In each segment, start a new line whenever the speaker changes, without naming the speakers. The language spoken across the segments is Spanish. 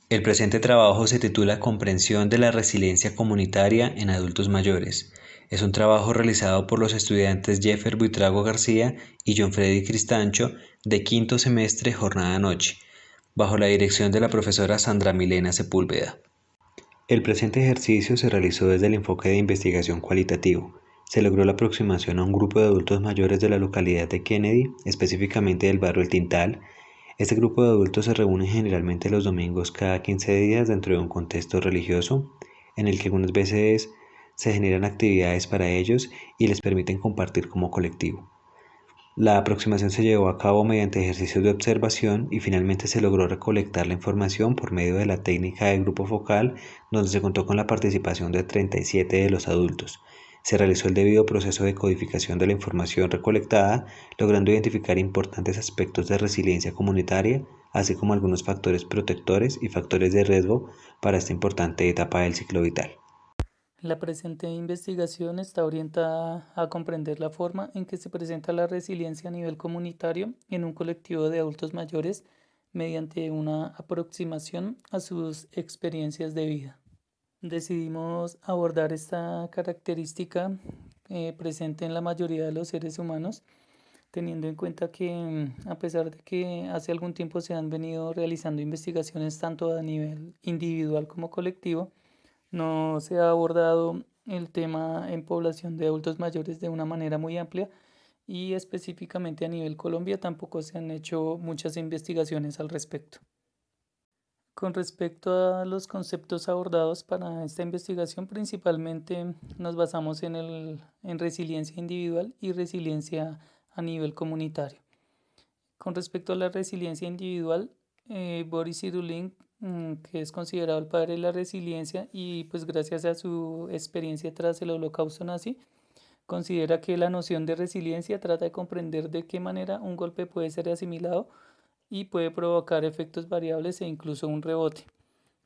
El presente trabajo se titula Comprensión de la resiliencia comunitaria en adultos mayores. Es un trabajo realizado por los estudiantes Jeffer Buitrago García y John Freddy Cristancho de quinto semestre Jornada Noche, bajo la dirección de la profesora Sandra Milena Sepúlveda. El presente ejercicio se realizó desde el enfoque de investigación cualitativo. Se logró la aproximación a un grupo de adultos mayores de la localidad de Kennedy, específicamente del barrio El Tintal. Este grupo de adultos se reúne generalmente los domingos cada 15 días dentro de un contexto religioso, en el que algunas veces se generan actividades para ellos y les permiten compartir como colectivo. La aproximación se llevó a cabo mediante ejercicios de observación y finalmente se logró recolectar la información por medio de la técnica de grupo focal, donde se contó con la participación de 37 de los adultos. Se realizó el debido proceso de codificación de la información recolectada, logrando identificar importantes aspectos de resiliencia comunitaria, así como algunos factores protectores y factores de riesgo para esta importante etapa del ciclo vital.
La presente investigación está orientada a comprender la forma en que se presenta la resiliencia a nivel comunitario en un colectivo de adultos mayores mediante una aproximación a sus experiencias de vida. Decidimos abordar esta característica presente en la mayoría de los seres humanos, teniendo en cuenta que a pesar de que hace algún tiempo se han venido realizando investigaciones tanto a nivel individual como colectivo, no se ha abordado el tema en población de adultos mayores de una manera muy amplia y específicamente a nivel Colombia tampoco se han hecho muchas investigaciones al respecto. Con respecto a los conceptos abordados para esta investigación, principalmente nos basamos en resiliencia individual y resiliencia a nivel comunitario. Con respecto a la resiliencia individual, Boris Cyrulnik, que es considerado el padre de la resiliencia y pues gracias a su experiencia tras el holocausto nazi, considera que la noción de resiliencia trata de comprender de qué manera un golpe puede ser asimilado y puede provocar efectos variables e incluso un rebote.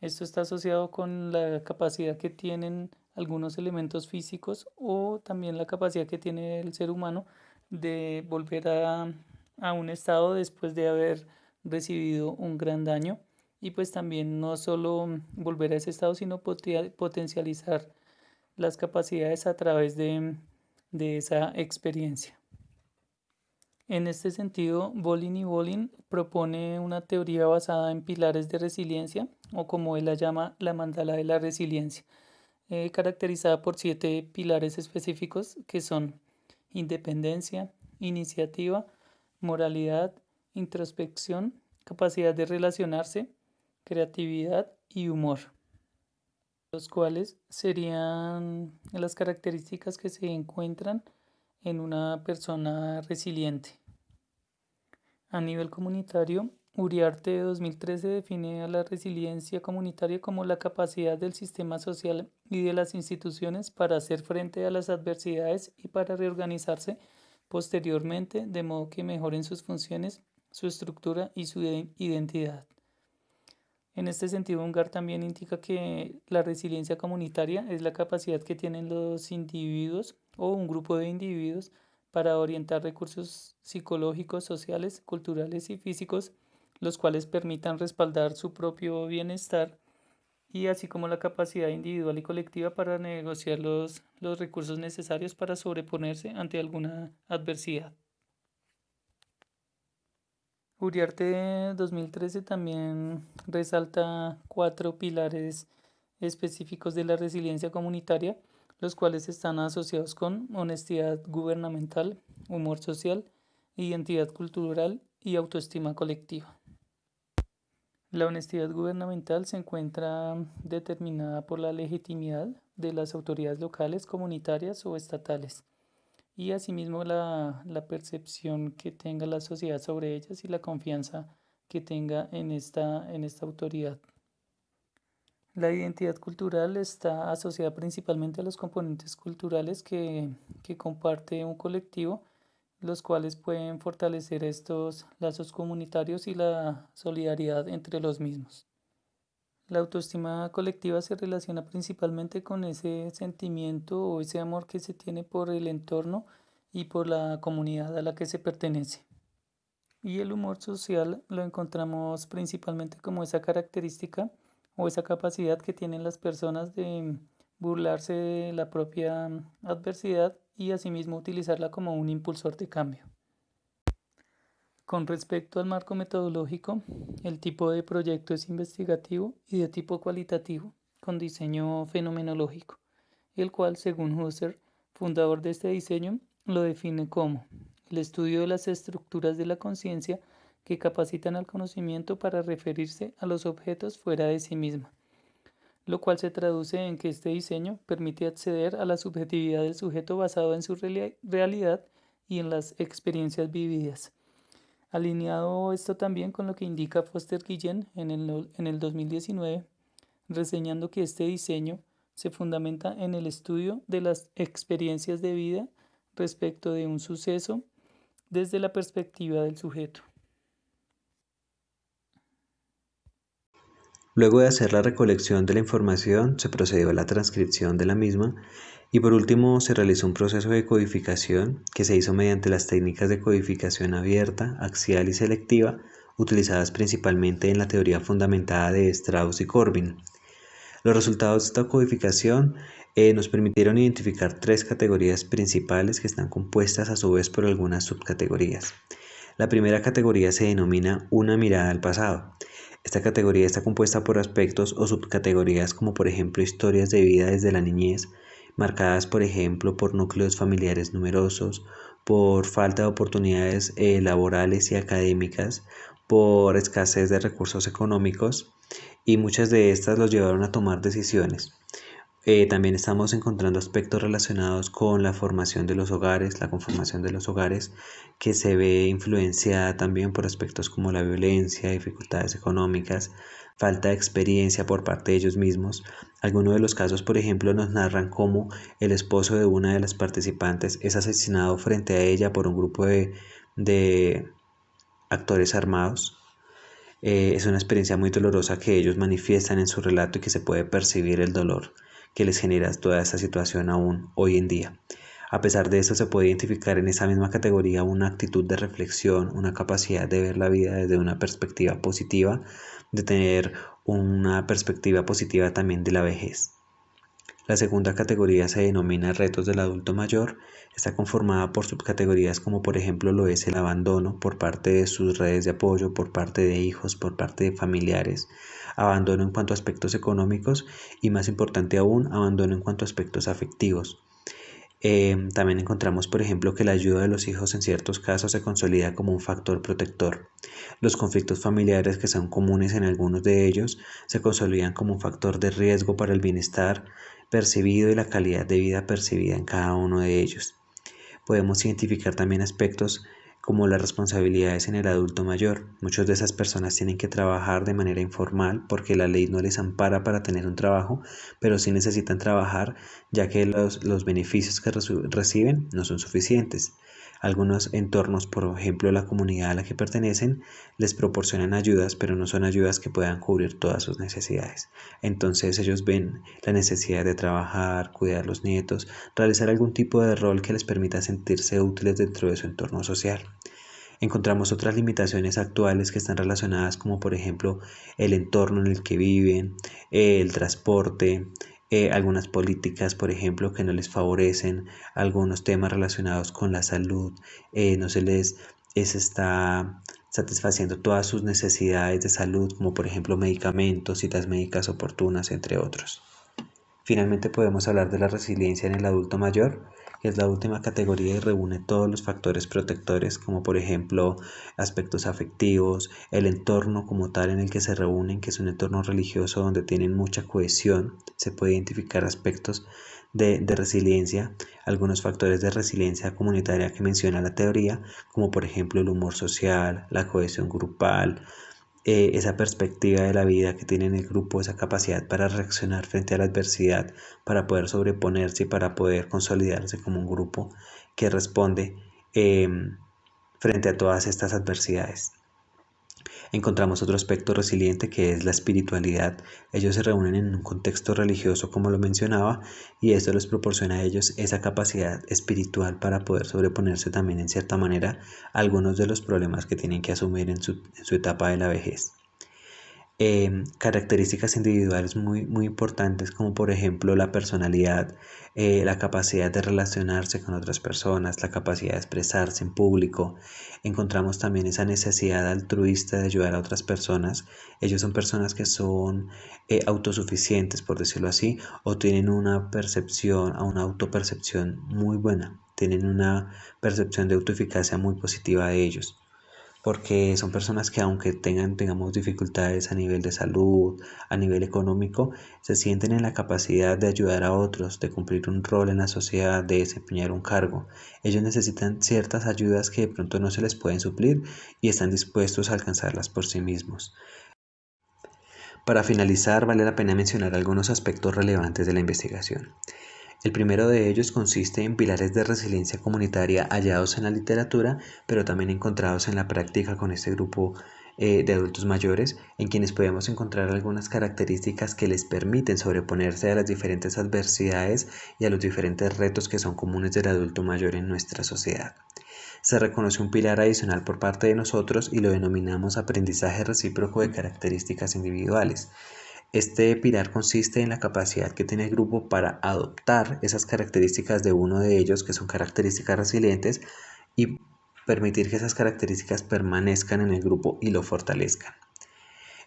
Esto está asociado con la capacidad que tienen algunos elementos físicos o también la capacidad que tiene el ser humano de volver a un estado después de haber recibido un gran daño y pues también no solo volver a ese estado sino potencializar las capacidades a través de esa experiencia. En este sentido, Bolin y Bolin propone una teoría basada en pilares de resiliencia, o como él la llama, la mandala de la resiliencia, caracterizada por 7 pilares específicos que son independencia, iniciativa, moralidad, introspección, capacidad de relacionarse, creatividad y humor, los cuales serían las características que se encuentran en una persona resiliente. A nivel comunitario, Uriarte 2013 define a la resiliencia comunitaria como la capacidad del sistema social y de las instituciones para hacer frente a las adversidades y para reorganizarse posteriormente de modo que mejoren sus funciones, su estructura y su identidad. En este sentido, Ungar también indica que la resiliencia comunitaria es la capacidad que tienen los individuos o un grupo de individuos para orientar recursos psicológicos, sociales, culturales y físicos, los cuales permitan respaldar su propio bienestar y así como la capacidad individual y colectiva para negociar los recursos necesarios para sobreponerse ante alguna adversidad. Uriarte 2013 también resalta 4 pilares específicos de la resiliencia comunitaria, los cuales están asociados con honestidad gubernamental, humor social, identidad cultural y autoestima colectiva. La honestidad gubernamental se encuentra determinada por la legitimidad de las autoridades locales, comunitarias o estatales y asimismo la percepción que tenga la sociedad sobre ellas y la confianza que tenga en esta autoridad. La identidad cultural está asociada principalmente a los componentes culturales que comparte un colectivo, los cuales pueden fortalecer estos lazos comunitarios y la solidaridad entre los mismos. La autoestima colectiva se relaciona principalmente con ese sentimiento o ese amor que se tiene por el entorno y por la comunidad a la que se pertenece. Y el humor social lo encontramos principalmente como esa característica o esa capacidad que tienen las personas de burlarse de la propia adversidad y asimismo utilizarla como un impulsor de cambio. Con respecto al marco metodológico, el tipo de proyecto es investigativo y de tipo cualitativo, con diseño fenomenológico, el cual, según Husserl, fundador de este diseño, lo define como el estudio de las estructuras de la conciencia que capacitan al conocimiento para referirse a los objetos fuera de sí misma, lo cual se traduce en que este diseño permite acceder a la subjetividad del sujeto basado en su realidad y en las experiencias vividas. Alineado esto también con lo que indica Foster Guillén en el 2019, reseñando que este diseño se fundamenta en el estudio de las experiencias de vida respecto de un suceso desde la perspectiva del sujeto.
Luego de hacer la recolección de la información, se procedió a la transcripción de la misma y por último se realizó un proceso de codificación que se hizo mediante las técnicas de codificación abierta, axial y selectiva utilizadas principalmente en la teoría fundamentada de Strauss y Corbin. Los resultados de esta codificación nos permitieron identificar tres categorías principales que están compuestas a su vez por algunas subcategorías. La primera categoría se denomina una mirada al pasado. Esta categoría está compuesta por aspectos o subcategorías como por ejemplo historias de vida desde la niñez, marcadas por ejemplo por núcleos familiares numerosos, por falta de oportunidades laborales y académicas, por escasez de recursos económicos y muchas de estas los llevaron a tomar decisiones. También estamos encontrando aspectos relacionados con la formación de los hogares, la conformación de los hogares, que se ve influenciada también por aspectos como la violencia, dificultades económicas, falta de experiencia por parte de ellos mismos. Algunos de los casos, por ejemplo, nos narran cómo el esposo de una de las participantes es asesinado frente a ella por un grupo de actores armados. Es una experiencia muy dolorosa que ellos manifiestan en su relato y que se puede percibir el dolor que les genera toda esta situación aún hoy en día. A pesar de eso, se puede identificar en esa misma categoría una actitud de reflexión, una capacidad de ver la vida desde una perspectiva positiva, de tener una perspectiva positiva también de la vejez. La segunda categoría se denomina retos del adulto mayor. Está conformada por subcategorías como por ejemplo lo es el abandono por parte de sus redes de apoyo, por parte de hijos, por parte de familiares, abandono en cuanto a aspectos económicos y más importante aún, abandono en cuanto a aspectos afectivos. También encontramos, por ejemplo, que la ayuda de los hijos en ciertos casos se consolida como un factor protector. Los conflictos familiares que son comunes en algunos de ellos se consolidan como un factor de riesgo para el bienestar percibido y la calidad de vida percibida en cada uno de ellos. Podemos identificar también aspectos como las responsabilidades en el adulto mayor. Muchas de esas personas tienen que trabajar de manera informal porque la ley no les ampara para tener un trabajo, pero sí necesitan trabajar ya que los beneficios que reciben no son suficientes. Algunos entornos, por ejemplo la comunidad a la que pertenecen, les proporcionan ayudas, pero no son ayudas que puedan cubrir todas sus necesidades. Entonces ellos ven la necesidad de trabajar, cuidar a los nietos, realizar algún tipo de rol que les permita sentirse útiles dentro de su entorno social. Encontramos otras limitaciones actuales que están relacionadas como por ejemplo el entorno en el que viven, el transporte, algunas políticas, por ejemplo, que no les favorecen, algunos temas relacionados con la salud, no se les está satisfaciendo todas sus necesidades de salud, como por ejemplo medicamentos, citas médicas oportunas, entre otros. Finalmente podemos hablar de la resiliencia en el adulto mayor, que es la última categoría y reúne todos los factores protectores, como por ejemplo aspectos afectivos, el entorno como tal en el que se reúnen, que es un entorno religioso donde tienen mucha cohesión. Se puede identificar aspectos de resiliencia, algunos factores de resiliencia comunitaria que menciona la teoría, como por ejemplo el humor social, la cohesión grupal, esa perspectiva de la vida que tiene en el grupo, esa capacidad para reaccionar frente a la adversidad, para poder sobreponerse y para poder consolidarse como un grupo que responde frente a todas estas adversidades. Encontramos otro aspecto resiliente que es la espiritualidad. Ellos se reúnen en un contexto religioso, como lo mencionaba, y esto les proporciona a ellos esa capacidad espiritual para poder sobreponerse también en cierta manera a algunos de los problemas que tienen que asumir en su etapa de la vejez. características individuales muy importantes, como por ejemplo la personalidad, la capacidad de relacionarse con otras personas, la capacidad de expresarse en público. Encontramos también esa necesidad altruista de ayudar a otras personas. Ellos son personas que son autosuficientes, por decirlo así, o tienen una autopercepción muy buena, tienen una percepción de autoeficacia muy positiva de ellos, porque son personas que aunque tengamos dificultades a nivel de salud, a nivel económico, se sienten en la capacidad de ayudar a otros, de cumplir un rol en la sociedad, de desempeñar un cargo. Ellos necesitan ciertas ayudas que de pronto no se les pueden suplir y están dispuestos a alcanzarlas por sí mismos. Para finalizar, vale la pena mencionar algunos aspectos relevantes de la investigación. El primero de ellos consiste en pilares de resiliencia comunitaria hallados en la literatura, pero también encontrados en la práctica con este grupo de adultos mayores, en quienes podemos encontrar algunas características que les permiten sobreponerse a las diferentes adversidades y a los diferentes retos que son comunes del adulto mayor en nuestra sociedad. Se reconoce un pilar adicional por parte de nosotros y lo denominamos aprendizaje recíproco de características individuales. Este pilar consiste en la capacidad que tiene el grupo para adoptar esas características de uno de ellos, que son características resilientes, y permitir que esas características permanezcan en el grupo y lo fortalezcan.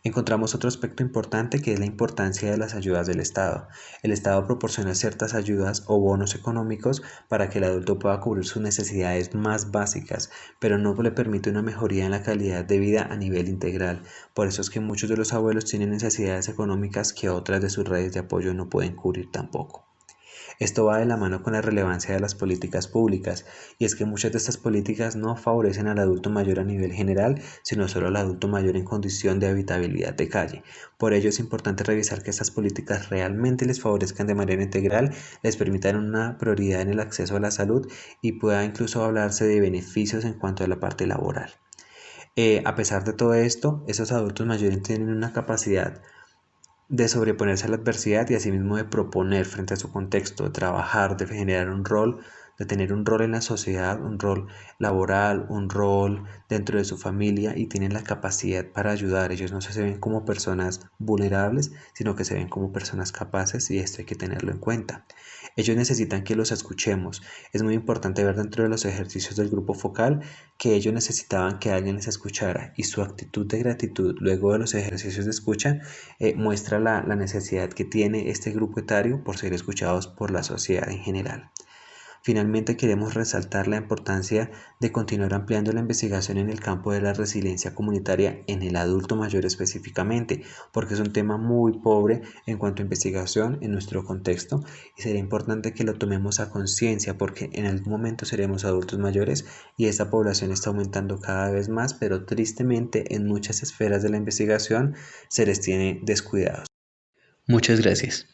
Encontramos otro aspecto importante, que es la importancia de las ayudas del Estado. El Estado proporciona ciertas ayudas o bonos económicos para que el adulto pueda cubrir sus necesidades más básicas, pero no le permite una mejoría en la calidad de vida a nivel integral. Por eso es que muchos de los abuelos tienen necesidades económicas que otras de sus redes de apoyo no pueden cubrir tampoco. Esto va de la mano con la relevancia de las políticas públicas, y es que muchas de estas políticas no favorecen al adulto mayor a nivel general, sino solo al adulto mayor en condición de habitabilidad de calle. Por ello es importante revisar que estas políticas realmente les favorezcan de manera integral, les permitan una prioridad en el acceso a la salud y pueda incluso hablarse de beneficios en cuanto a la parte laboral. A pesar de todo esto, esos adultos mayores tienen una capacidad de sobreponerse a la adversidad y asimismo de proponer frente a su contexto, de trabajar, de generar un rol, de tener un rol en la sociedad, un rol laboral, un rol dentro de su familia, y tienen la capacidad para ayudar. Ellos no se ven como personas vulnerables, sino que se ven como personas capaces, y esto hay que tenerlo en cuenta. Ellos necesitan que los escuchemos. Es muy importante ver dentro de los ejercicios del grupo focal que ellos necesitaban que alguien les escuchara, y su actitud de gratitud luego de los ejercicios de escucha muestra la necesidad que tiene este grupo etario por ser escuchados por la sociedad en general. Finalmente, queremos resaltar la importancia de continuar ampliando la investigación en el campo de la resiliencia comunitaria en el adulto mayor específicamente, porque es un tema muy pobre en cuanto a investigación en nuestro contexto, y sería importante que lo tomemos a conciencia, porque en algún momento seremos adultos mayores y esta población está aumentando cada vez más, pero tristemente en muchas esferas de la investigación se les tiene descuidados. Muchas gracias.